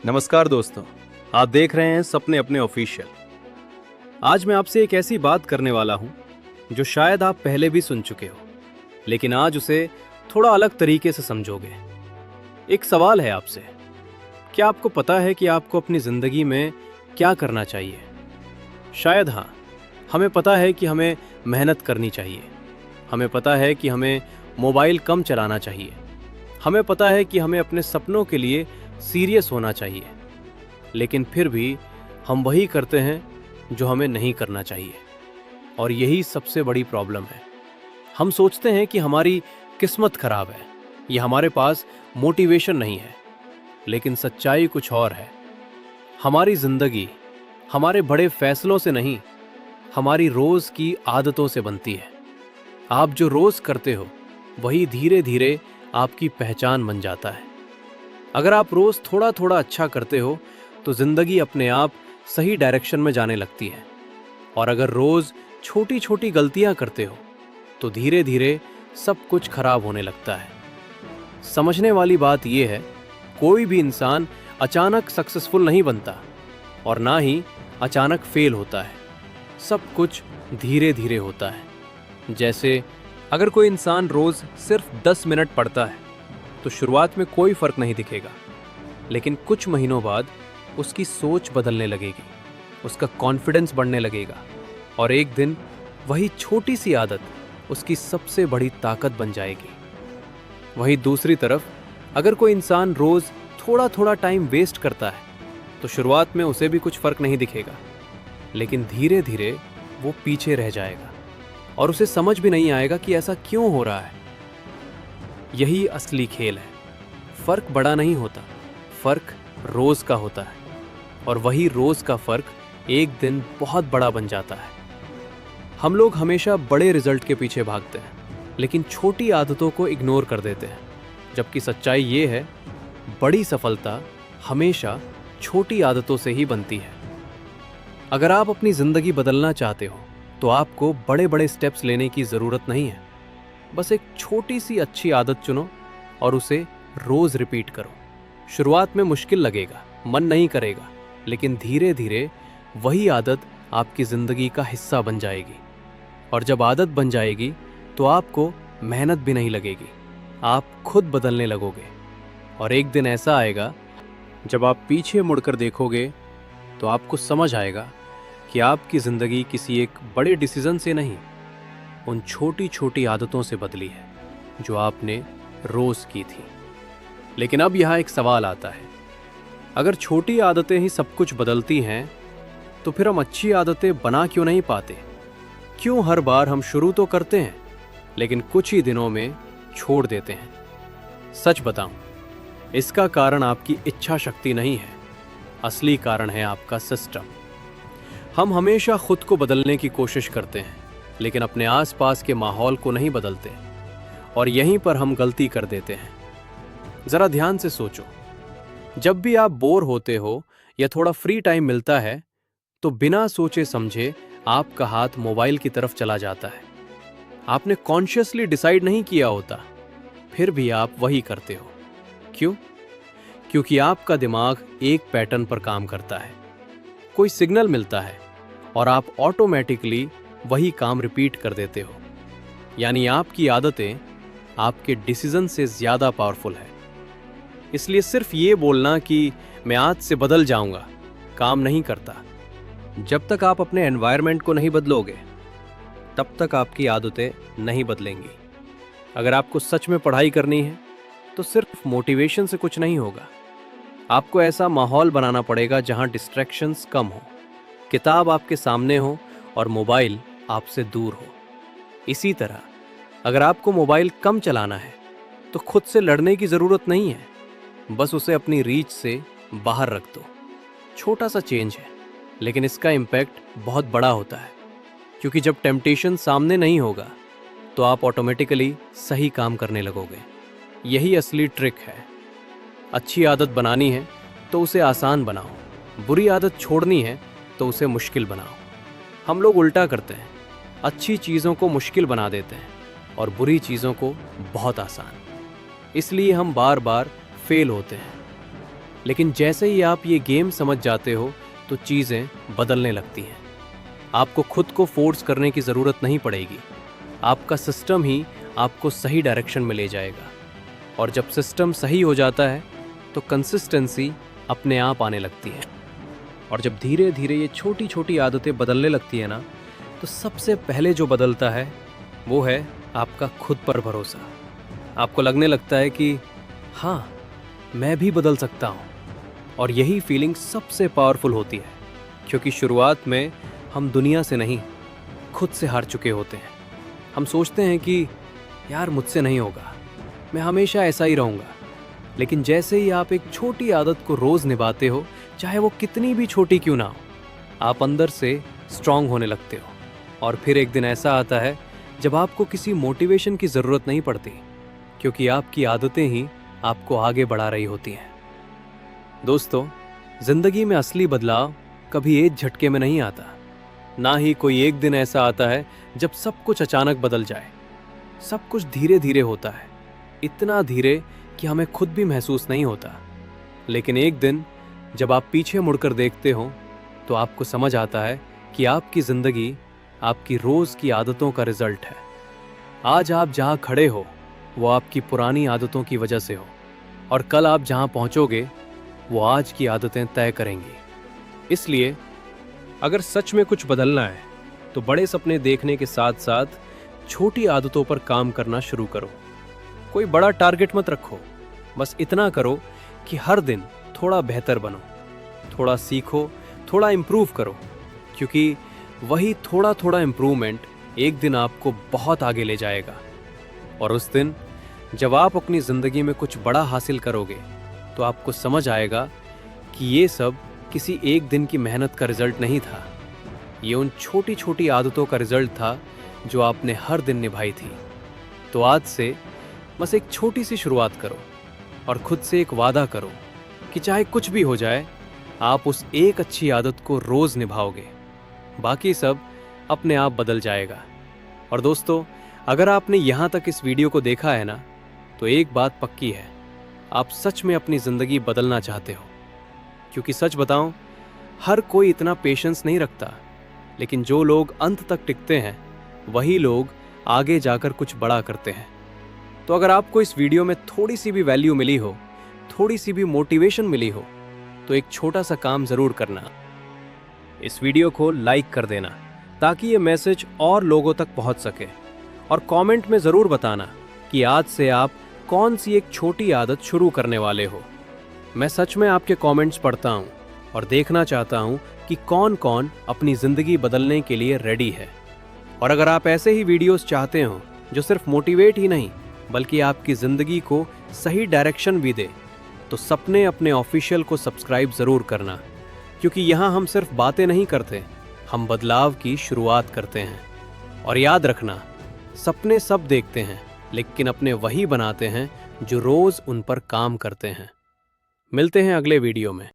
नमस्कार दोस्तों, आप देख रहे हैं सपने अपने ऑफिशियल। आज मैं आपसे एक ऐसी बात करने वाला हूं जो शायद आप पहले भी सुन चुके हो, लेकिन आज उसे थोड़ा अलग तरीके से समझोगे। एक सवाल है आपसे, क्या आपको पता है कि आपको अपनी जिंदगी में क्या करना चाहिए? शायद हाँ, हमें पता है कि हमें मेहनत करनी चाहिए, हमें पता है कि हमें मोबाइल कम चलाना चाहिए, हमें पता है कि हमें अपने सपनों के लिए सीरियस होना चाहिए, लेकिन फिर भी हम वही करते हैं जो हमें नहीं करना चाहिए। और यही सबसे बड़ी प्रॉब्लम है। हम सोचते हैं कि हमारी किस्मत खराब है या हमारे पास मोटिवेशन नहीं है, लेकिन सच्चाई कुछ और है। हमारी जिंदगी हमारे बड़े फैसलों से नहीं, हमारी रोज की आदतों से बनती है। आप जो रोज करते हो वही धीरे धीरे आपकी पहचान बन जाता है। अगर आप रोज थोड़ा थोड़ा अच्छा करते हो तो जिंदगी अपने आप सही डायरेक्शन में जाने लगती है, और अगर रोज छोटी छोटी गलतियां करते हो तो धीरे धीरे सब कुछ खराब होने लगता है। समझने वाली बात यह है, कोई भी इंसान अचानक सक्सेसफुल नहीं बनता और ना ही अचानक फेल होता है। सब कुछ धीरे धीरे होता है। जैसे अगर कोई इंसान रोज सिर्फ 10 मिनट पढ़ता है तो शुरुआत में कोई फर्क नहीं दिखेगा, लेकिन कुछ महीनों बाद उसकी सोच बदलने लगेगी, उसका कॉन्फिडेंस बढ़ने लगेगा, और एक दिन वही छोटी सी आदत उसकी सबसे बड़ी ताकत बन जाएगी। वहीं दूसरी तरफ अगर कोई इंसान रोज थोड़ा थोड़ा टाइम वेस्ट करता है तो शुरुआत में उसे भी कुछ फर्क नहीं दिखेगा, लेकिन धीरे धीरे वो पीछे रह जाएगा और उसे समझ भी नहीं आएगा कि ऐसा क्यों हो रहा है। यही असली खेल है। फर्क बड़ा नहीं होता, फर्क रोज का होता है, और वही रोज का फर्क एक दिन बहुत बड़ा बन जाता है। हम लोग हमेशा बड़े रिजल्ट के पीछे भागते हैं, लेकिन छोटी आदतों को इग्नोर कर देते हैं, जबकि सच्चाई ये है, बड़ी सफलता हमेशा छोटी आदतों से ही बनती है। अगर आप अपनी जिंदगी बदलना चाहते हो तो आपको बड़े बड़े स्टेप्स लेने की जरूरत नहीं है। बस एक छोटी सी अच्छी आदत चुनो और उसे रोज रिपीट करो। शुरुआत में मुश्किल लगेगा, मन नहीं करेगा, लेकिन धीरे धीरे वही आदत आपकी जिंदगी का हिस्सा बन जाएगी। और जब आदत बन जाएगी तो आपको मेहनत भी नहीं लगेगी, आप खुद बदलने लगोगे। और एक दिन ऐसा आएगा जब आप पीछे मुड़कर देखोगे तो आपको समझ आएगा कि आपकी जिंदगी किसी एक बड़े डिसीजन से नहीं, उन छोटी छोटी आदतों से बदली है जो आपने रोज की थी। लेकिन अब यहाँ एक सवाल आता है, अगर छोटी आदतें ही सब कुछ बदलती हैं तो फिर हम अच्छी आदतें बना क्यों नहीं पाते? क्यों हर बार हम शुरू तो करते हैं लेकिन कुछ ही दिनों में छोड़ देते हैं? सच बताऊं, इसका कारण आपकी इच्छा शक्ति नहीं है, असली कारण है आपका सिस्टम। हम हमेशा खुद को बदलने की कोशिश करते हैं, लेकिन अपने आसपास के माहौल को नहीं बदलते, और यहीं पर हम गलती कर देते हैं। जरा ध्यान से सोचो, जब भी आप बोर होते हो या थोड़ा फ्री टाइम मिलता है तो बिना सोचे समझे आपका हाथ मोबाइल की तरफ चला जाता है। आपने कॉन्शियसली डिसाइड नहीं किया होता, फिर भी आप वही करते हो। क्यों? क्योंकि आपका दिमाग एक पैटर्न पर काम करता है। कोई सिग्नल मिलता है और आप ऑटोमेटिकली वही काम रिपीट कर देते हो। यानी आपकी आदतें आपके डिसीजन से ज्यादा पावरफुल है। इसलिए सिर्फ ये बोलना कि मैं आज से बदल जाऊंगा काम नहीं करता। जब तक आप अपने एनवायरनमेंट को नहीं बदलोगे तब तक आपकी आदतें नहीं बदलेंगी। अगर आपको सच में पढ़ाई करनी है तो सिर्फ मोटिवेशन से कुछ नहीं होगा। आपको ऐसा माहौल बनाना पड़ेगा जहां डिस्ट्रैक्शंस कम हो, किताब आपके सामने हो और मोबाइल आपसे दूर हो। इसी तरह अगर आपको मोबाइल कम चलाना है तो खुद से लड़ने की जरूरत नहीं है, बस उसे अपनी रीच से बाहर रख दो। छोटा सा चेंज है, लेकिन इसका इम्पैक्ट बहुत बड़ा होता है, क्योंकि जब टेम्पटेशन सामने नहीं होगा तो आप ऑटोमेटिकली सही काम करने लगोगे। यही असली ट्रिक है। अच्छी आदत बनानी है तो उसे आसान बनाओ, बुरी आदत छोड़नी है तो उसे मुश्किल बनाओ। हम लोग उल्टा करते हैं, अच्छी चीज़ों को मुश्किल बना देते हैं और बुरी चीज़ों को बहुत आसान। इसलिए हम बार बार फेल होते हैं। लेकिन जैसे ही आप ये गेम समझ जाते हो तो चीज़ें बदलने लगती हैं। आपको खुद को फोर्स करने की ज़रूरत नहीं पड़ेगी। आपका सिस्टम ही आपको सही डायरेक्शन में ले जाएगा। और जब सिस्टम सही हो जाता है तो कंसिस्टेंसी अपने आप आने लगती है। और जब धीरे धीरे ये छोटी छोटी आदतें बदलने लगती है ना, तो सबसे पहले जो बदलता है वो है आपका खुद पर भरोसा। आपको लगने लगता है कि हाँ, मैं भी बदल सकता हूँ। और यही फीलिंग सबसे पावरफुल होती है, क्योंकि शुरुआत में हम दुनिया से नहीं, खुद से हार चुके होते हैं। हम सोचते हैं कि यार मुझसे नहीं होगा, मैं हमेशा ऐसा ही रहूँगा। लेकिन जैसे ही आप एक छोटी आदत को रोज़ निभाते हो, चाहे वो कितनी भी छोटी क्यों ना हो, आप अंदर से स्ट्रांग होने लगते हो। और फिर एक दिन ऐसा आता है जब आपको किसी मोटिवेशन की ज़रूरत नहीं पड़ती, क्योंकि आपकी आदतें ही आपको आगे बढ़ा रही होती हैं। दोस्तों, ज़िंदगी में असली बदलाव कभी एक झटके में नहीं आता। ना ही कोई एक दिन ऐसा आता है जब सब कुछ अचानक बदल जाए। सब कुछ धीरे धीरे होता है, इतना धीरे कि हमें खुद भी महसूस नहीं होता। लेकिन एक दिन जब आप पीछे मुड़कर देखते हो तो आपको समझ आता है कि आपकी ज़िंदगी आपकी रोज़ की आदतों का रिजल्ट है। आज आप जहाँ खड़े हो वो आपकी पुरानी आदतों की वजह से हो, और कल आप जहाँ पहुँचोगे वो आज की आदतें तय करेंगी। इसलिए अगर सच में कुछ बदलना है तो बड़े सपने देखने के साथ साथ छोटी आदतों पर काम करना शुरू करो। कोई बड़ा टारगेट मत रखो, बस इतना करो कि हर दिन थोड़ा बेहतर बनो, थोड़ा सीखो, थोड़ा इम्प्रूव करो, क्योंकि वही थोड़ा थोड़ा इम्प्रूवमेंट एक दिन आपको बहुत आगे ले जाएगा। और उस दिन जब आप अपनी ज़िंदगी में कुछ बड़ा हासिल करोगे तो आपको समझ आएगा कि ये सब किसी एक दिन की मेहनत का रिजल्ट नहीं था। ये उन छोटी छोटी आदतों का रिजल्ट था जो आपने हर दिन निभाई थी। तो आज से बस एक छोटी सी शुरुआत करो और खुद से एक वादा करो कि चाहे कुछ भी हो जाए, आप उस एक अच्छी आदत को रोज़ निभाओगे। बाकी सब अपने आप बदल जाएगा। और दोस्तों, अगर आपने यहाँ तक इस वीडियो को देखा है ना, तो एक बात पक्की है, आप सच में अपनी ज़िंदगी बदलना चाहते हो। क्योंकि सच बताऊं, हर कोई इतना पेशेंस नहीं रखता, लेकिन जो लोग अंत तक टिकते हैं वही लोग आगे जाकर कुछ बड़ा करते हैं। तो अगर आपको इस वीडियो में थोड़ी सी भी वैल्यू मिली हो, थोड़ी सी भी मोटिवेशन मिली हो, तो एक छोटा सा काम ज़रूर करना। इस वीडियो को लाइक कर देना ताकि ये मैसेज और लोगों तक पहुंच सके। और कमेंट में ज़रूर बताना कि आज से आप कौन सी एक छोटी आदत शुरू करने वाले हो। मैं सच में आपके कमेंट्स पढ़ता हूँ और देखना चाहता हूँ कि कौन कौन अपनी ज़िंदगी बदलने के लिए रेडी है। और अगर आप ऐसे ही वीडियोस चाहते हो जो सिर्फ मोटिवेट ही नहीं बल्कि आपकी ज़िंदगी को सही डायरेक्शन भी दे, तो सपने अपने ऑफिशियल को सब्सक्राइब ज़रूर करना, क्योंकि यहाँ हम सिर्फ बातें नहीं करते, हम बदलाव की शुरुआत करते हैं। और याद रखना, सपने सब देखते हैं लेकिन अपने वही बनाते हैं जो रोज़ उन पर काम करते हैं। मिलते हैं अगले वीडियो में।